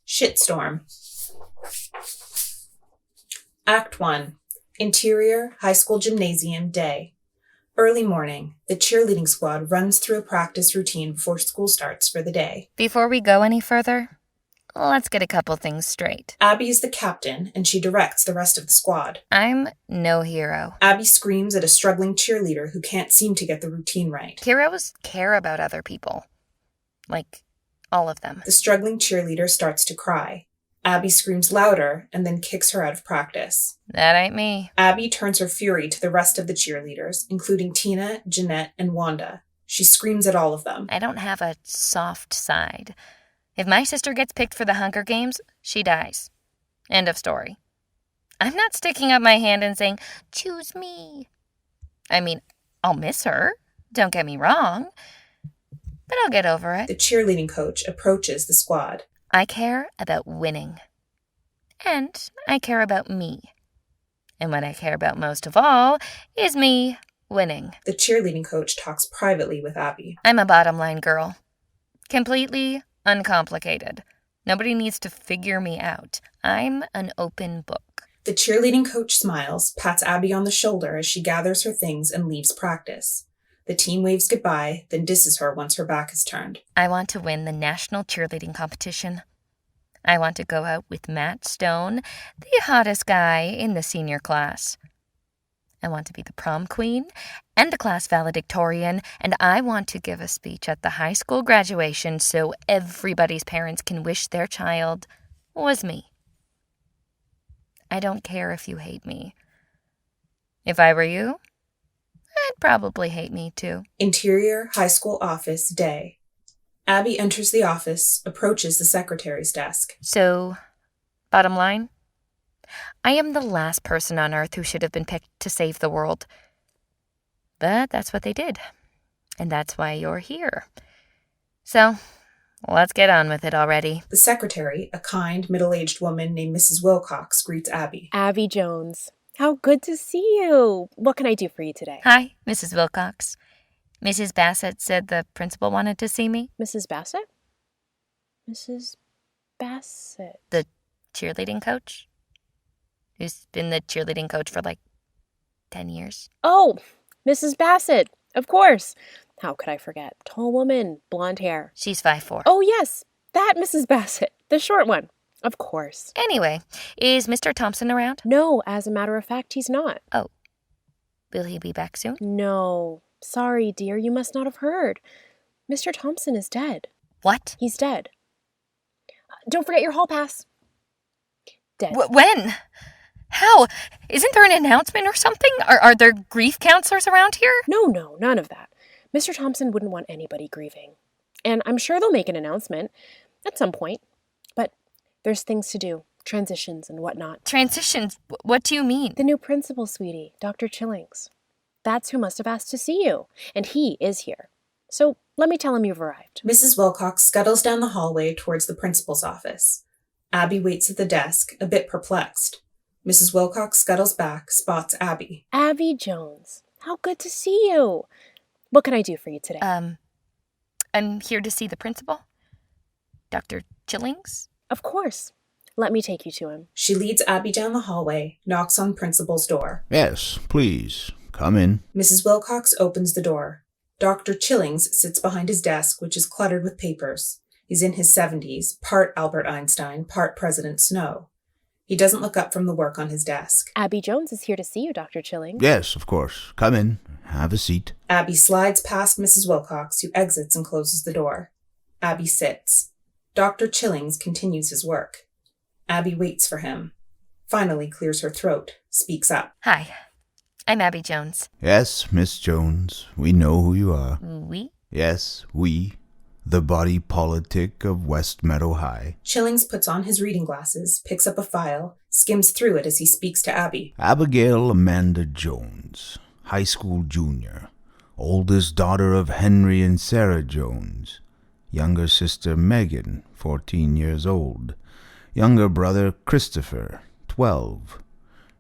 SHITSTORM. Act 1. Interior High School Gymnasium Day. Early morning. The cheerleading squad runs through a practice routine before school starts for the day. Before we go any further, let's get a couple things straight. Abby is the captain, and she directs the rest of the squad. I'm no hero. Abby screams at a struggling cheerleader who can't seem to get the routine right. Heroes care about other people. Like, all of them. The struggling cheerleader starts to cry. Abby screams louder and then kicks her out of practice. That ain't me. Abby turns her fury to the rest of the cheerleaders, including Tina, Jeanette, and Wanda. She screams at all of them. I don't have a soft side. If my sister gets picked for the Hunger Games, she dies. End of story. I'm not sticking up my hand and saying, choose me. I mean, I'll miss her. Don't get me wrong. But I'll get over it. The cheerleading coach approaches the squad. I care about winning. And I care about me. And what I care about most of all is me winning. The cheerleading coach talks privately with Abby. I'm a bottom line girl. Completely uncomplicated. Nobody needs to figure me out. I'm an open book. The cheerleading coach smiles, pats Abby on the shoulder as she gathers her things and leaves practice. The team waves goodbye, then disses her once her back is turned. I want to win the national cheerleading competition. I want to go out with Matt Stone, the hottest guy in the senior class. I want to be the prom queen and the class valedictorian, and I want to give a speech at the high school graduation so everybody's parents can wish their child was me. I don't care if you hate me. If I were you, I'd probably hate me too. Interior High School Office Day. Abby enters the office, approaches the secretary's desk. So, bottom line, I am the last person on Earth who should have been picked to save the world. But that's what they did. And that's why you're here. So, let's get on with it already. The secretary, a kind, middle-aged woman named Mrs. Wilcox, greets Abby. Abby Jones. How good to see you. What can I do for you today? Hi, Mrs. Wilcox. Mrs. Bassett said the principal wanted to see me. Mrs. Bassett? Mrs. Bassett. The cheerleading coach? Who's been the cheerleading coach for like 10 years. Oh, Mrs. Bassett. Of course. How could I forget? Tall woman, blonde hair. She's 5'4". Oh, yes. That Mrs. Bassett. The short one. Of course. Anyway, is Mr. Thompson around? No, as a matter of fact, he's not. Oh. Will he be back soon? No. Sorry, dear. You must not have heard. Mr. Thompson is dead. What? He's dead. Don't forget your hall pass. Dead. When? How? Isn't there an announcement or something? Are there grief counselors around here? No, none of that. Mr. Thompson wouldn't want anybody grieving. And I'm sure they'll make an announcement at some point. But there's things to do, transitions and whatnot. Transitions? What do you mean? The new principal, sweetie, Dr. Chillings. That's who must have asked to see you. And he is here. So let me tell him you've arrived. Mrs. Wilcox scuttles down the hallway towards the principal's office. Abby waits at the desk, a bit perplexed. Mrs. Wilcox scuttles back, spots Abby. Abby Jones. How good to see you. What can I do for you today? I'm here to see the principal. Dr. Chillings? Of course. Let me take you to him. She leads Abby down the hallway, knocks on principal's door. Yes, please. Come in. Mrs. Wilcox opens the door. Dr. Chillings sits behind his desk, which is cluttered with papers. He's in his 70s, part Albert Einstein, part President Snow. He doesn't look up from the work on his desk. Abby Jones is here to see you, Dr. Chillings. Yes, of course. Come in. Have a seat. Abby slides past Mrs. Wilcox, who exits and closes the door. Abby sits. Dr. Chillings continues his work. Abby waits for him. Finally clears her throat, speaks up. Hi, I'm Abby Jones. Yes, Miss Jones. We know who you are. We? Yes, we. The body politic of West Meadow High. Chillings puts on his reading glasses, picks up a file, skims through it as he speaks to Abby. Abigail Amanda Jones, high school junior. Oldest daughter of Henry and Sarah Jones. Younger sister Megan, 14 years old. Younger brother Christopher, 12.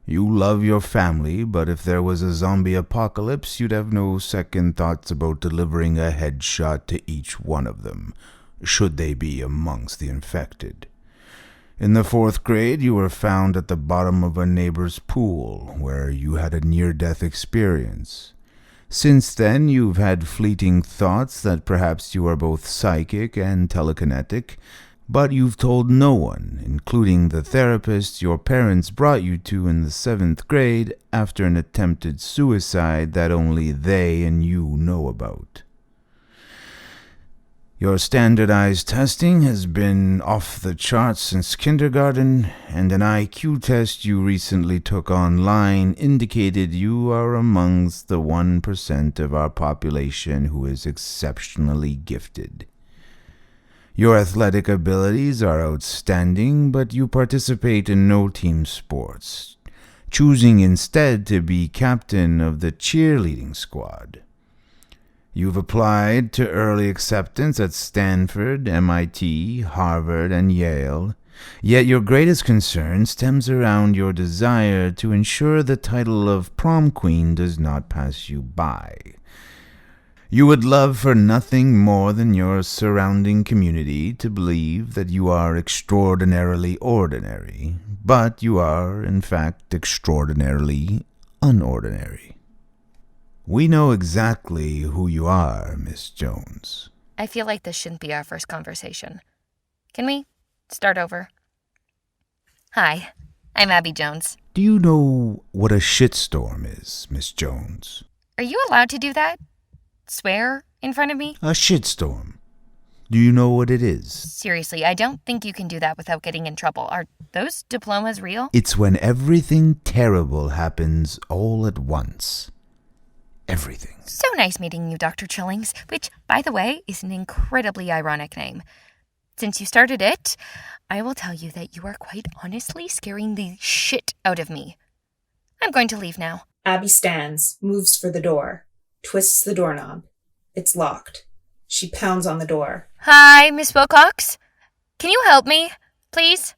You love your family, but if there was a zombie apocalypse, you'd have no second thoughts about delivering a headshot to each one of them, should they be amongst the infected. In the 4th grade, you were found at the bottom of a neighbor's pool, where you had a near-death experience. Since then, you've had fleeting thoughts that perhaps you are both psychic and telekinetic, but you've told no one, including the therapist your parents brought you to in the 7th grade after an attempted suicide that only they and you know about. Your standardized testing has been off the charts since kindergarten, and an IQ test you recently took online indicated you are amongst the 1% of our population who is exceptionally gifted. Your athletic abilities are outstanding, but you participate in no team sports, choosing instead to be captain of the cheerleading squad. You've applied to early acceptance at Stanford, MIT, Harvard, and Yale, yet your greatest concern stems around your desire to ensure the title of prom queen does not pass you by. You would love for nothing more than your surrounding community to believe that you are extraordinarily ordinary, but you are, in fact, extraordinarily unordinary. We know exactly who you are, Miss Jones. I feel like this shouldn't be our first conversation. Can we start over? Hi, I'm Abby Jones. Do you know what a shitstorm is, Miss Jones? Are you allowed to do that? Swear in front of me? A shitstorm. Do you know what it is? Seriously, I don't think you can do that without getting in trouble. Are those diplomas real? It's when everything terrible happens all at once. Everything. So nice meeting you, Dr. Chillings, which, by the way, is an incredibly ironic name. Since you started it, I will tell you that you are quite honestly scaring the shit out of me. I'm going to leave now. Abby stands, moves for the door, twists the doorknob. It's locked. She pounds on the door. Hi, Miss Wilcox. Can you help me, please?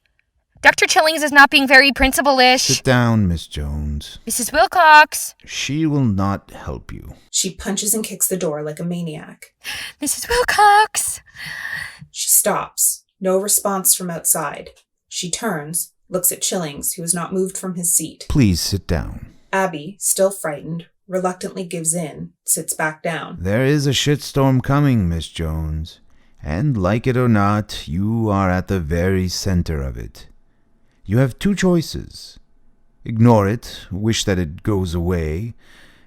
Dr. Chillings is not being very principal-ish. Sit down, Miss Jones. Mrs. Wilcox. She will not help you. She punches and kicks the door like a maniac. Mrs. Wilcox. She stops. No response from outside. She turns, looks at Chillings, who has not moved from his seat. Please sit down. Abby, still frightened, reluctantly gives in, sits back down. There is a shitstorm coming, Miss Jones. And like it or not, you are at the very center of it. You have two choices. Ignore it, wish that it goes away,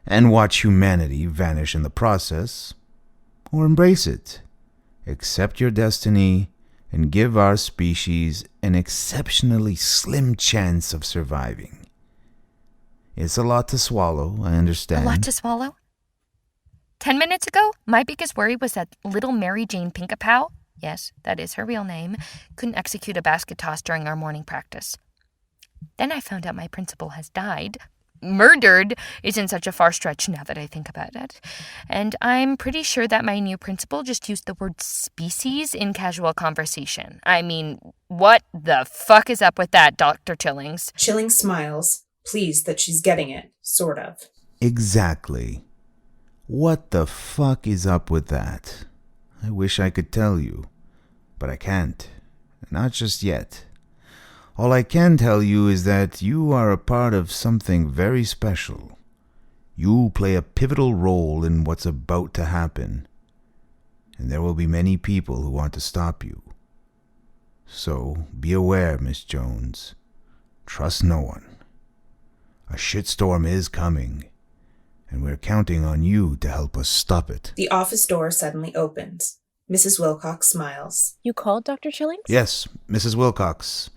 and watch humanity vanish in the process. Or embrace it. Accept your destiny and give our species an exceptionally slim chance of surviving. It's a lot to swallow, I understand. A lot to swallow? 10 minutes ago, my biggest worry was that little Mary Jane Pinkapow, yes, that is her real name, couldn't execute a basket toss during our morning practice. Then I found out my principal has died. Murdered isn't such a far stretch now that I think about it. And I'm pretty sure that my new principal just used the word species in casual conversation. I mean, what the fuck is up with that, Dr. Chillings? Chillings smiles, pleased that she's getting it, sort of. Exactly. What the fuck is up with that? I wish I could tell you, but I can't. Not just yet. All I can tell you is that you are a part of something very special. You play a pivotal role in what's about to happen, and there will be many people who want to stop you. So be aware, Miss Jones. Trust no one. A shitstorm is coming, and we're counting on you to help us stop it. The office door suddenly opens. Mrs. Wilcox smiles. You called Dr. Chillings? Yes, Mrs. Wilcox.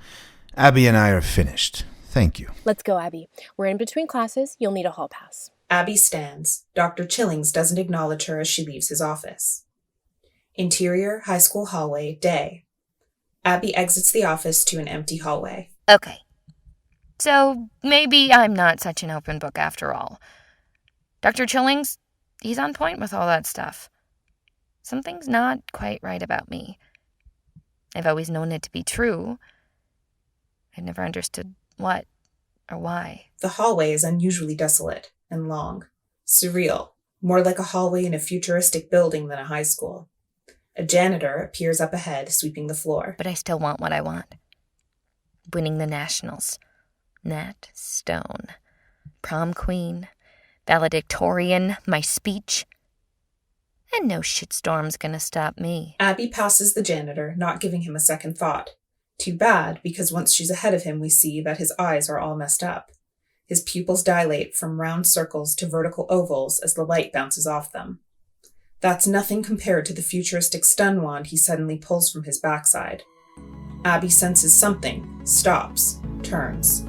Abby and I are finished. Thank you. Let's go, Abby. We're in between classes. You'll need a hall pass. Abby stands. Dr. Chillings doesn't acknowledge her as she leaves his office. Interior high school hallway, day. Abby exits the office to an empty hallway. Okay. So maybe I'm not such an open book after all. Dr. Chillings, he's on point with all that stuff. Something's not quite right about me. I've always known it to be true. I've never understood what or why. The hallway is unusually desolate and long. Surreal. More like a hallway in a futuristic building than a high school. A janitor appears up ahead, sweeping the floor. But I still want what I want. winning the nationals. Nat Stone. Prom queen. Valedictorian. My speech. And no shitstorm's gonna stop me. Abby passes the janitor, not giving him a second thought. Too bad, because once she's ahead of him, we see that his eyes are all messed up. His pupils dilate from round circles to vertical ovals as the light bounces off them. That's nothing compared to the futuristic stun wand he suddenly pulls from his backside. Abby senses something, stops, turns.